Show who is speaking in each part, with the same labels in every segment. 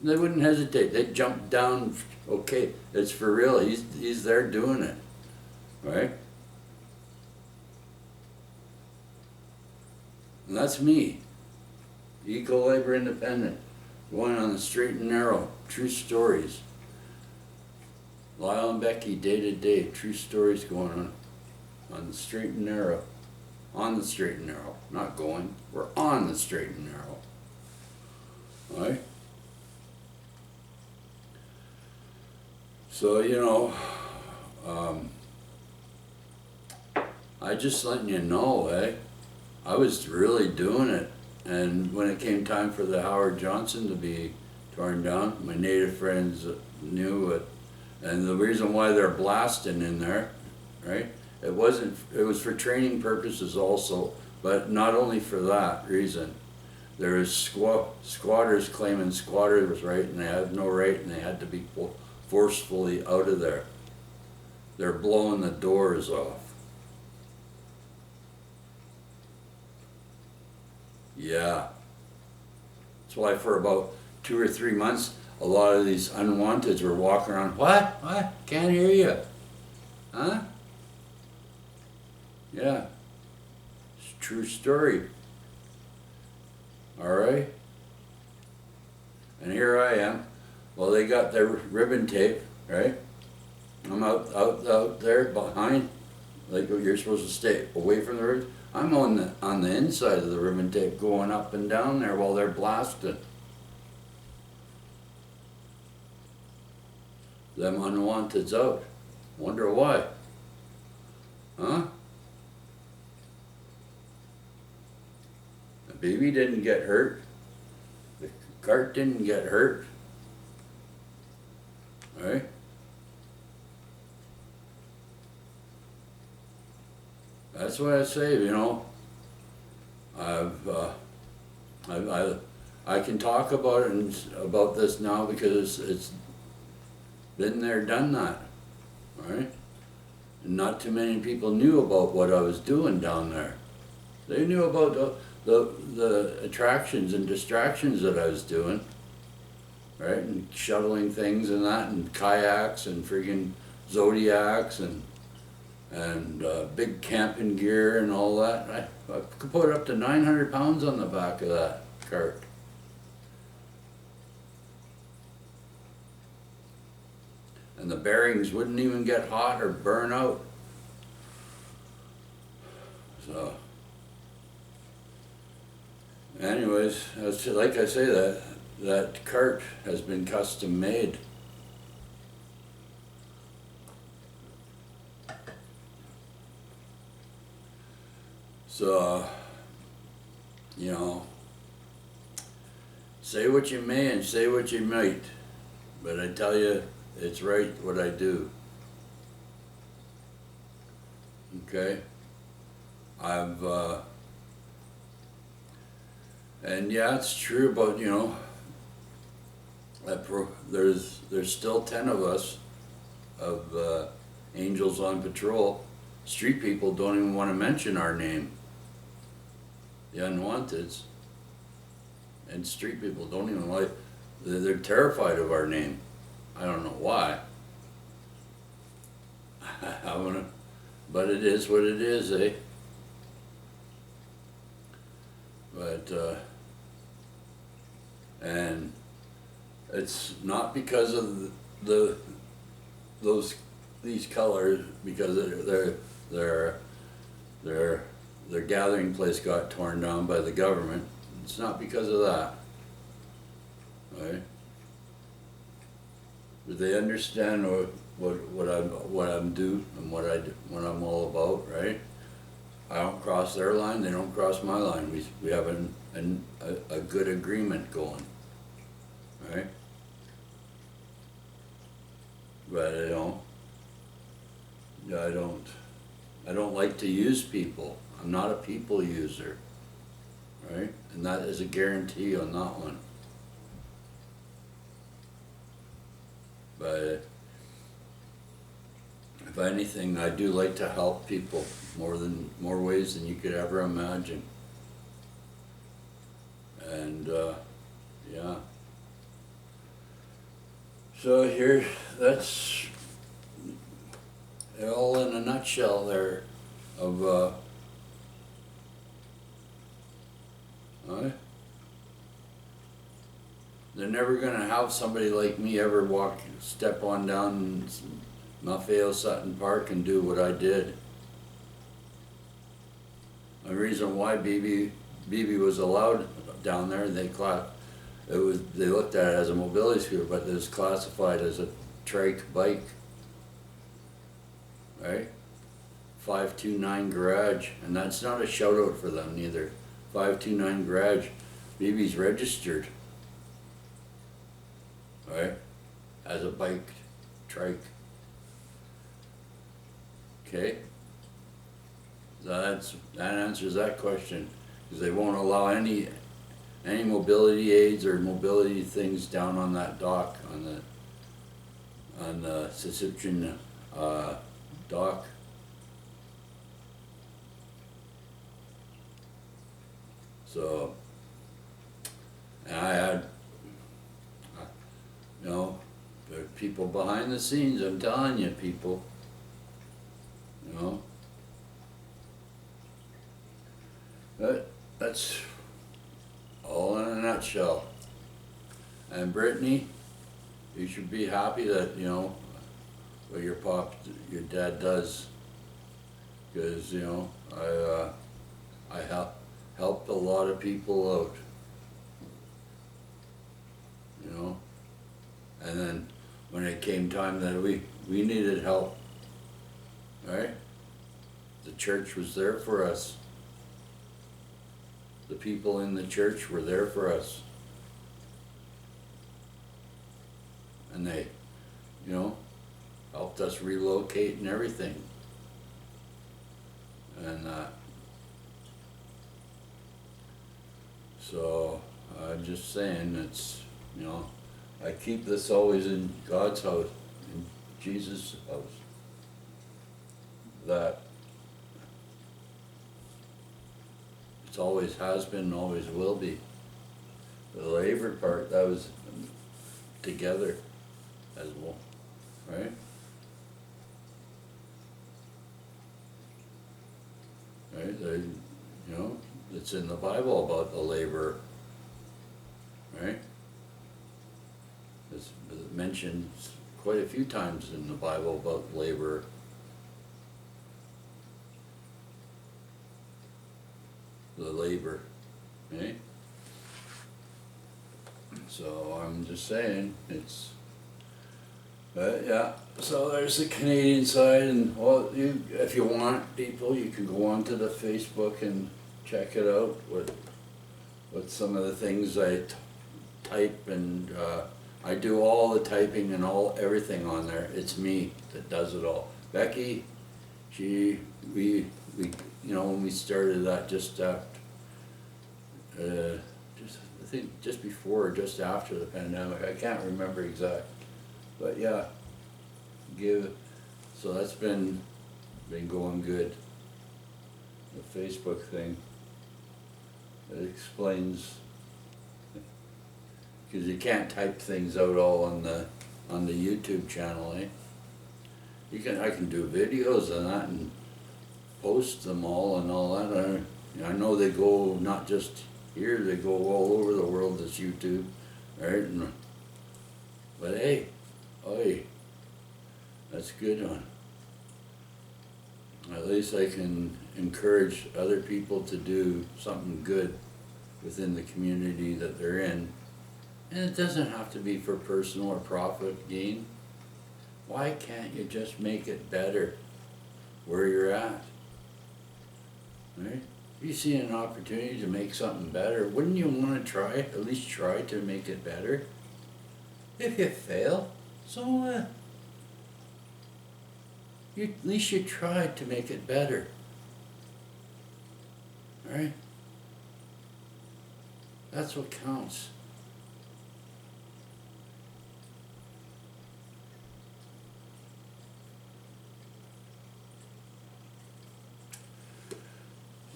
Speaker 1: They wouldn't hesitate. They'd jump down. Okay, it's for real. He's there doing it, right? And that's me, eco labor independent, going on the straight and narrow, true stories. Lyle and Becky, day to day, true stories going on the straight and narrow, on the straight and narrow, not going. We're on the straight and narrow, all right? So, you know, I just letting you know, I was really doing it. And when it came time for the Howard Johnson to be torn down, my native friends knew it. And the reason why they're blasting in there, right? It was for training purposes also, but not only for that reason. There is squatters claiming squatters was right and they had no right and they had to be forcefully out of there. They're blowing the doors off. Yeah. That's why for about 2 or 3 months, a lot of these unwanteds were walking around, what? Can't hear you. Huh? Yeah. It's a true story. All right? And here I am. Well, they got their ribbon tape, right? I'm out there behind, like you're supposed to stay away from the ribbon. I'm on the inside of the ribbon tape going up and down there while they're blasting. Them unwanted's out. Wonder why. Huh? The baby didn't get hurt. The cart didn't get hurt. Right? That's what I say, you know. I can talk about it and about this now because it's been there, done that, right? And not too many people knew about what I was doing down there. They knew about the attractions and distractions that I was doing, right? And shuttling things and that, and kayaks and friggin' zodiacs and big camping gear and all that. I could put up to 900 pounds on the back of that cart. And the bearings wouldn't even get hot or burn out. So, anyways, like I say, that cart has been custom made. So, you know, say what you may and say what you might, but I tell you, it's right what I do. Okay? And yeah, it's true about, you know, there's still 10 of us, of angels on patrol. Street people don't even want to mention our name. The unwanteds. And street people don't even like, they're terrified of our name. I don't know why. But it is what it is, eh? But, and it's not because of these colors, because their gathering place got torn down by the government. It's not because of that, right? But they understand what I'm do and what I'm all about, right? I don't cross their line, they don't cross my line. We have a good agreement going, right? But I don't like to use people. I'm not a people user, right? And that is a guarantee on that one. But if anything, I do like to help people more ways than you could ever imagine. And yeah. So here, that's all in a nutshell there of, uh, they're never gonna have somebody like me ever step on down Maffeo Sutton Park and do what I did. The reason why BB was allowed down there, they looked at it as a mobility scooter, but it was classified as a trike bike, right? 529 Garage, and that's not a shout out for them neither. 529 Garage, BB's registered, right? As a bike, trike. Okay? That answers that question, because they won't allow any mobility aids or mobility things down on that dock, on the Dicription dock. So, and I had, you know, there are people behind the scenes, I'm telling you, people, you know. That's all in a nutshell. And Brittany, you should be happy that, you know, what your dad does, because, you know, I helped a lot of people out, you know, and then when it came time that we needed help, right, the church was there for us. The people in the church were there for us. And they, you know, helped us relocate and everything. And so I'm just saying, it's, you know, I keep this always in God's house, in Jesus' house. That it always has been and always will be. The labor part, that was together as well, right? Right, you know, it's in the Bible about the laborer, right? It's mentioned quite a few times in the Bible about labor. The labor, eh? So I'm just saying, it's, but yeah, so there's the Canadian side, and well, if you want, people, you can go onto the Facebook and check it out, what some of the things I type, and I do all the typing and everything on there. It's me that does it all. Becky, we you know, when we started that just after, I think just before or just after the pandemic, I can't remember exact, but yeah, so that's been going good. The Facebook thing, it explains, because you can't type things out all on the YouTube channel, eh? I can do videos on that and post them all and all that. I know they go not just here, they go all over the world, this YouTube, right? But hey, that's good on. At least I can encourage other people to do something good within the community that they're in. And it doesn't have to be for personal or profit gain. Why can't you just make it better where you're at? Right? If you see an opportunity to make something better, wouldn't you want to try, at least try to make it better? If you fail, so what? At least you tried to make it better. Right? That's what counts.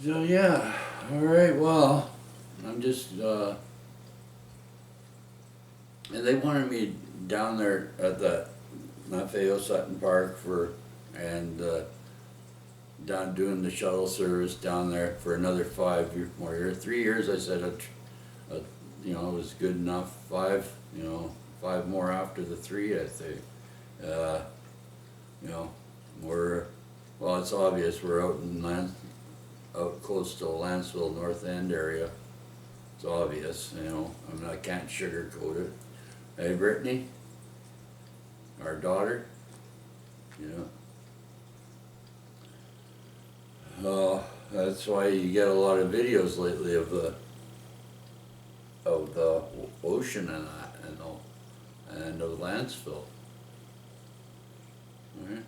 Speaker 1: So yeah, all right, well, I'm just And they wanted me down there at the Maffeo Sutton Park and down doing the shuttle service down there for another 5 more years. 3 years, I said, you know, it was good enough. 5, you know, 5 more after the 3, I think. You know, well, it's obvious we're out close to the Lanceville North End area. It's obvious, you know. I mean, I can't sugarcoat it. Hey, Brittany, our daughter, you know. That's why you get a lot of videos lately of the ocean and that, and all, and of Lanceville. All right.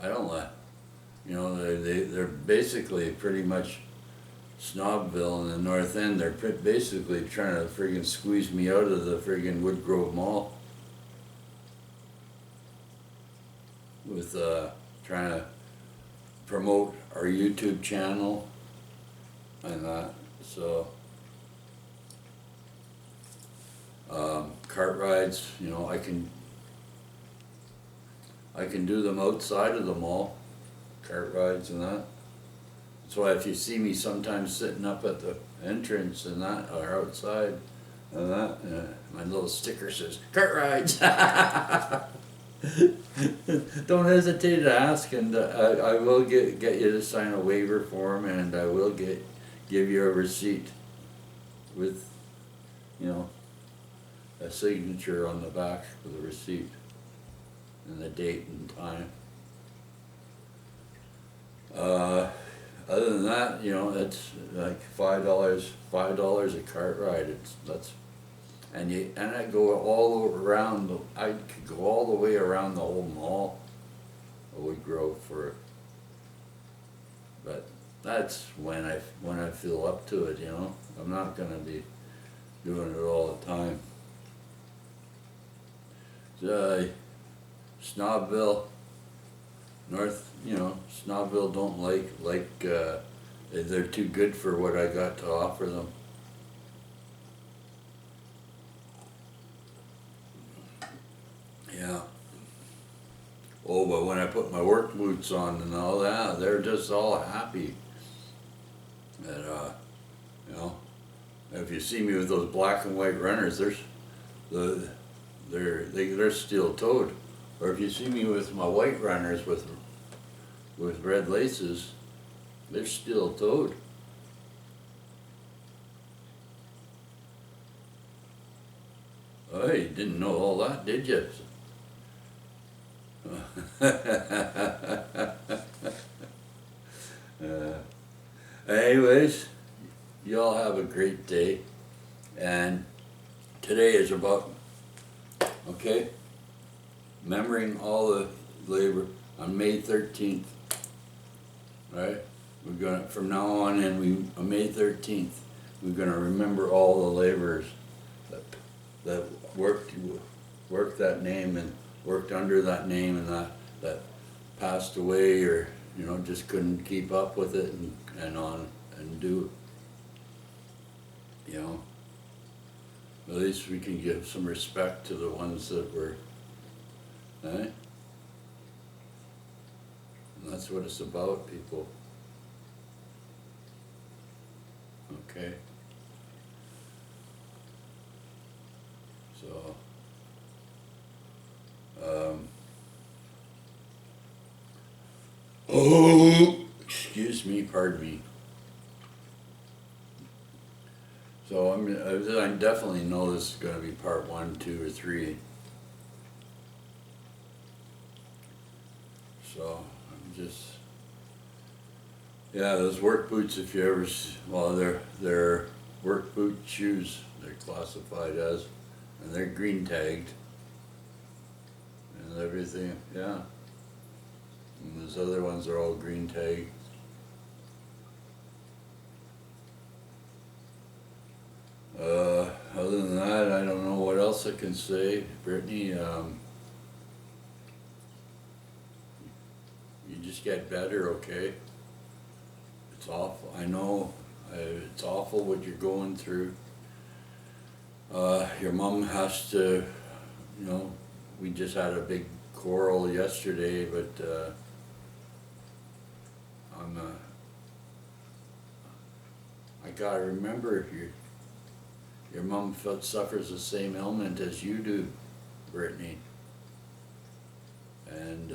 Speaker 1: I don't like, you know, they're basically pretty much Snobville in the North End. They're basically trying to friggin' squeeze me out of the friggin' Woodgrove Mall with trying to promote our YouTube channel and that. So cart rides, you know, I can do them outside of the mall, cart rides and that. That's why if you see me sometimes sitting up at the entrance and that, or outside and that, my little sticker says, cart rides. Don't hesitate to ask, and I will get you to sign a waiver form, and I will give you a receipt with, you know, a signature on the back of the receipt and the date and time. Other than that, you know, it's like $5 a cart ride. And I go all around. I could go all the way around the whole mall of Woodgrove for it. But that's when I feel up to it, you know. I'm not gonna be doing it all the time. Snobville, you know, Snobville don't like they're too good for what I got to offer them. Yeah. Oh, but when I put my work boots on and all that, they're just all happy. And you know, if you see me with those black and white runners, they're steel-toed. Or if you see me with my white runners with red laces, they're steel-toed. Oh, you didn't know all that, did you? Anyways, you all have a great day, and today is about, okay, remembering all the labor on May 13th, right? We're gonna, from now on in, on May 13th, we're gonna remember all the laborers that worked that name and worked under that name and that passed away, or, you know, just couldn't keep up with it and do, you know. At least we can give some respect to the ones that were, right? And that's what it's about, people. Okay. So, oh, excuse me, pardon me. So I definitely know this is going to be part 1, 2, or 3. So I'm just, yeah, those work boots, if you ever, well, they're work boot shoes, they're classified as, and they're green tagged and everything, yeah. And those other ones are all green tagged. Other than that, I don't know what else I can say. Brittany, you just get better, okay? It's awful. I know It's awful what you're going through. Your mom has to, you know, we just had a big quarrel yesterday, but I gotta remember your mom suffers the same ailment as you do, Brittany. And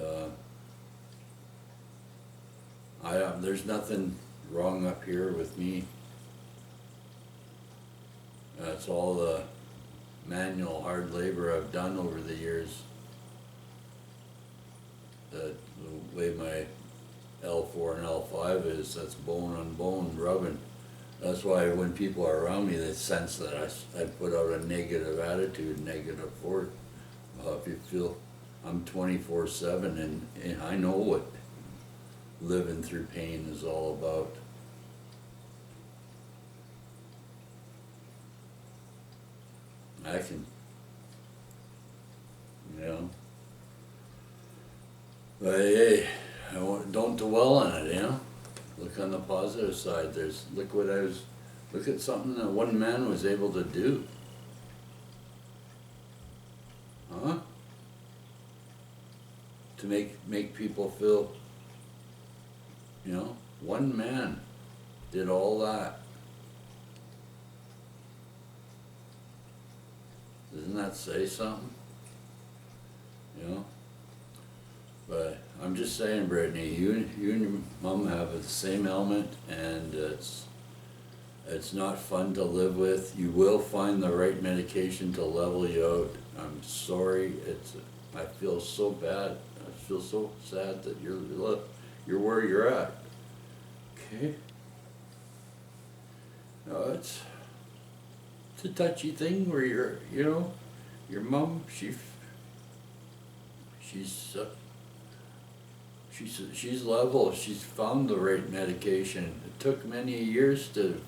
Speaker 1: there's nothing wrong up here with me. That's all the manual hard labor I've done over the years. The way my L4 and L5 is, that's bone on bone rubbing. That's why when people are around me, they sense that I put out a negative attitude, negative force. If you feel I'm 24/7, and I know what living through pain is all about. I can, you know, but hey, don't dwell on it, you know. Look on the positive side. Look at something that one man was able to do. Huh? To make people feel, you know, one man did all that. Doesn't that say something? You know? But I'm just saying, Brittany, you and your mom have the same ailment, and it's not fun to live with. You will find the right medication to level you out. I'm sorry. I feel so bad. I feel so sad that you're where you're at. Okay. No, it's a touchy thing where your mom, she's level. She's found the right medication. It took many years to